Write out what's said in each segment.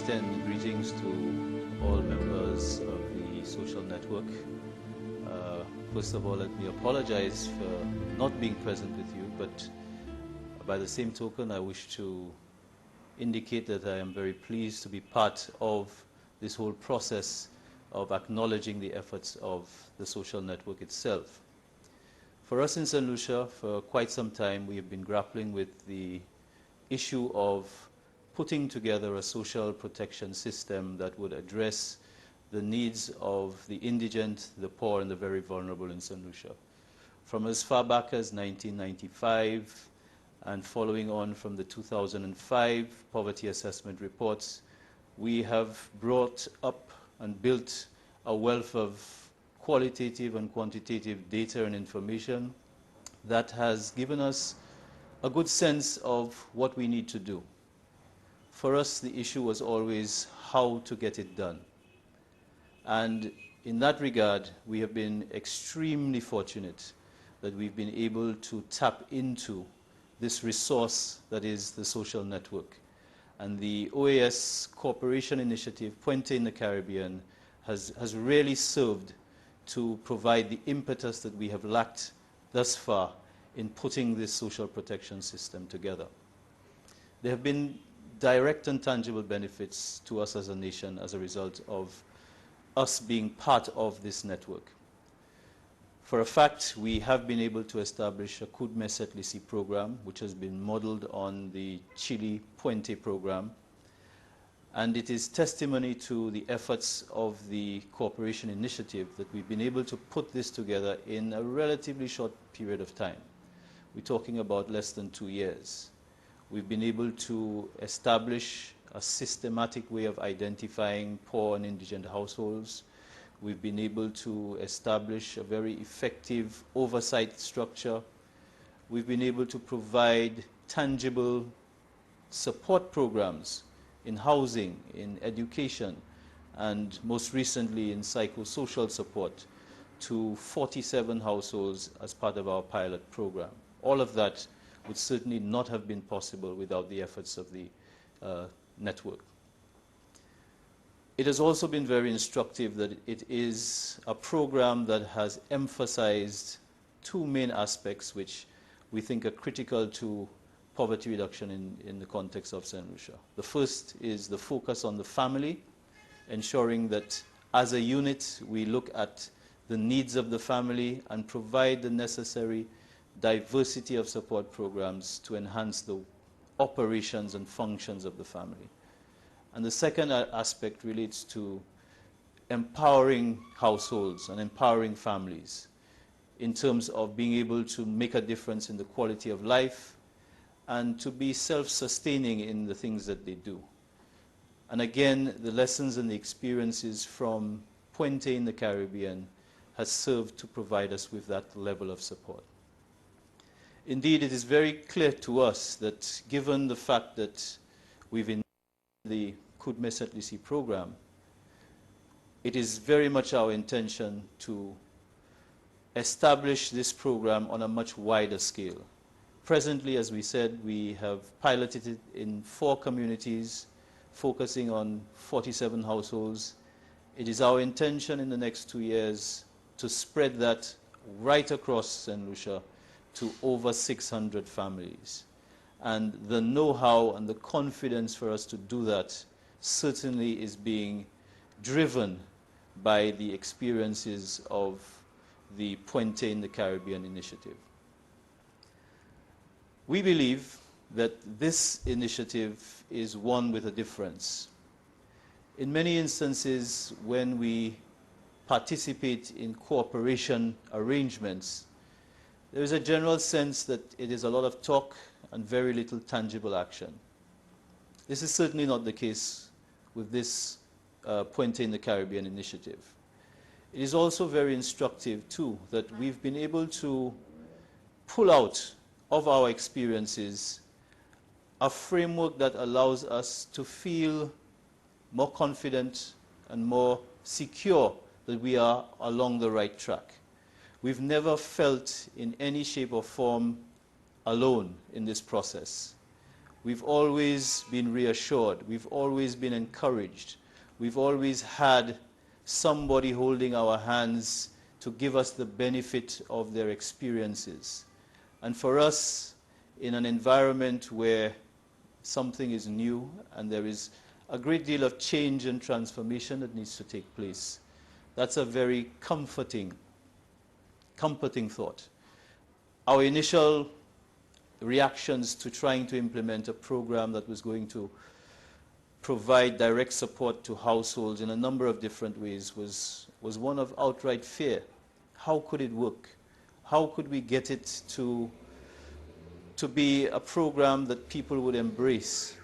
extend greetings to all members of the social network. First of all, let me apologize for not being present with you, but by the same token, I wish to indicate that I am very pleased to be part of this whole process of acknowledging the efforts of the social network itself. For us in St. Lucia, for quite some time, we have been grappling with the issue of putting together a social protection system that would address the needs of the indigent, the poor, and the very vulnerable in St. Lucia. From as far back as 1995, and following on from the 2005 poverty assessment reports, we have brought up and built a wealth of qualitative and quantitative data and information that has given us a good sense of what we need to do. For us, the issue was always how to get it done. And in that regard, we have been extremely fortunate that we've been able to tap into this resource that is the social network. And the OAS Cooperation Initiative, Puente in the Caribbean, has really served to provide the impetus that we have lacked thus far in putting this social protection system together. There have been direct and tangible benefits to us as a nation as a result of us being part of this network. For a fact, we have been able to establish a Kudme Setlisi program, which has been modeled on the Chile Puente program. And it is testimony to the efforts of the cooperation initiative that we've been able to put this together in a relatively short period of time. We're talking about less than 2 years. We've been able to establish a systematic way of identifying poor and indigent households. We've been able to establish a very effective oversight structure. We've been able to provide tangible support programs in housing, in education, and most recently in psychosocial support to 47 households as part of our pilot program. All of that would certainly not have been possible without the efforts of the network. It has also been very instructive that it is a program that has emphasized two main aspects which we think are critical to poverty reduction in the context of St. Lucia. The first is the focus on the family, ensuring that as a unit we look at the needs of the family and provide the necessary diversity of support programs to enhance the operations and functions of the family. And the second aspect relates to empowering households and empowering families in terms of being able to make a difference in the quality of life and to be self-sustaining in the things that they do. And again, the lessons and the experiences from Puente in the Caribbean has served to provide us with that level of support. Indeed, it is very clear to us that given the fact that we've in the Kudme Setlisi program, it is very much our intention to establish this program on a much wider scale. Presently, as we said, we have piloted it in 4 communities, focusing on 47 households. It is our intention in the next 2 years to spread that right across St. Lucia to over 600 families. And the know-how and the confidence for us to do that certainly is being driven by the experiences of the Puente in the Caribbean initiative. We believe that this initiative is one with a difference. In many instances, when we participate in cooperation arrangements, there is a general sense that it is a lot of talk and very little tangible action. This is certainly not the case with this Puente in the Caribbean initiative. It is also very instructive, too, that we've been able to pull out of our experiences a framework that allows us to feel more confident and more secure that we are along the right track. We've never felt in any shape or form alone in this process. we've always been reassured, we've always been encouraged, we've always had somebody holding our hands to give us the benefit of their experiences. And for us, in an environment where something is new and there is a great deal of change and transformation that needs to take place, that's a very comforting thought. Our initial reactions to trying to implement a program that was going to provide direct support to households in a number of different ways was one of outright fear. How could it work? How could we get it to be a program that people would embrace?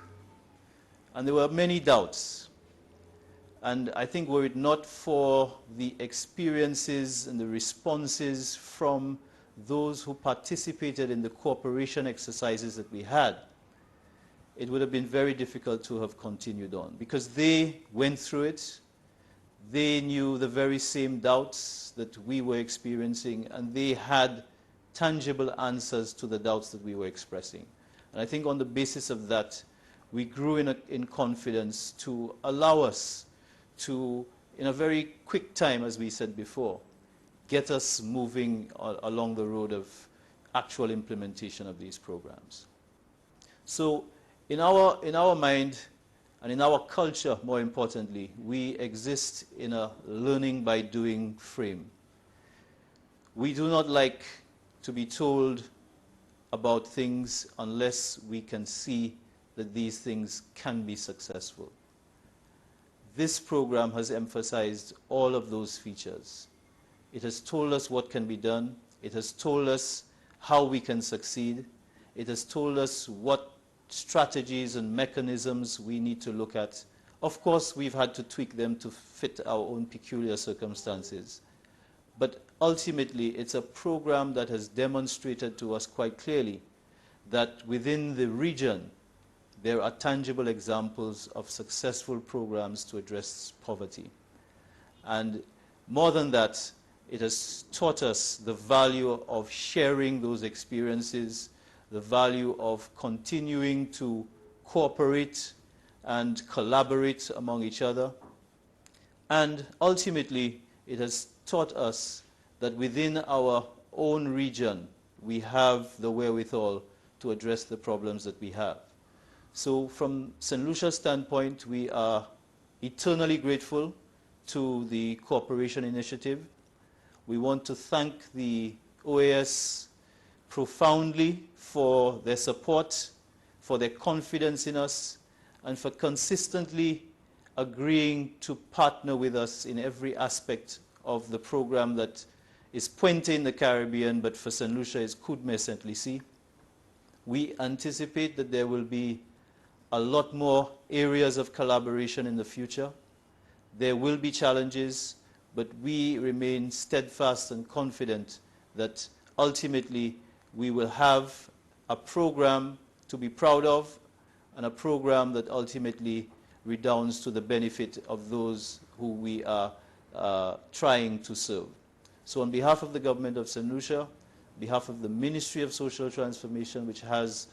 And there were many doubts. And I think were it not for the experiences and the responses from those who participated in the cooperation exercises that we had, it would have been very difficult to have continued on, because they went through it, they knew the very same doubts that we were experiencing, and they had tangible answers to the doubts that we were expressing. And I think on the basis of that, we grew in confidence to allow us to, in a very quick time, as we said before, get us moving along the road of actual implementation of these programs. So in our mind, and in our culture, more importantly, we exist in a learning by doing frame. We do not like to be told about things unless we can see that these things can be successful. This program has emphasized all of those features. It has told us what can be done. It has told us how we can succeed. It has told us what strategies and mechanisms we need to look at. Of course, we've had to tweak them to fit our own peculiar circumstances. But ultimately, it's a program that has demonstrated to us quite clearly that within the region, there are tangible examples of successful programs to address poverty. And more than that, it has taught us the value of sharing those experiences, the value of continuing to cooperate and collaborate among each other. And ultimately, it has taught us that within our own region, we have the wherewithal to address the problems that we have. So from St. Lucia's standpoint, we are eternally grateful to the Cooperation Initiative. We want to thank the OAS profoundly for their support, for their confidence in us, and for consistently agreeing to partner with us in every aspect of the program that is Puente in the Caribbean, but for St. Lucia is Kudme St. Lucie. We anticipate that there will be a lot more areas of collaboration in the future. There will be challenges, but we remain steadfast and confident that ultimately we will have a program to be proud of, and a program that ultimately redounds to the benefit of those who we are trying to serve. So on behalf of the government of St. Lucia, on behalf of the Ministry of Social Transformation, which has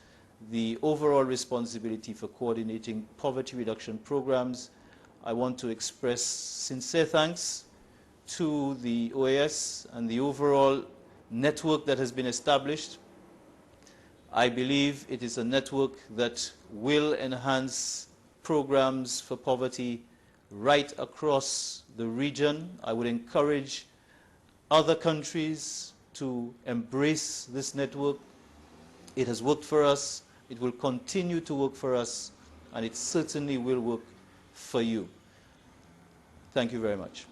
the overall responsibility for coordinating poverty reduction programs, I want to express sincere thanks to the OAS and the overall network that has been established. I believe it is a network that will enhance programs for poverty right across the region. I would encourage other countries to embrace this network. It has worked for us, it will continue to work for us, and it certainly will work for you. Thank you very much.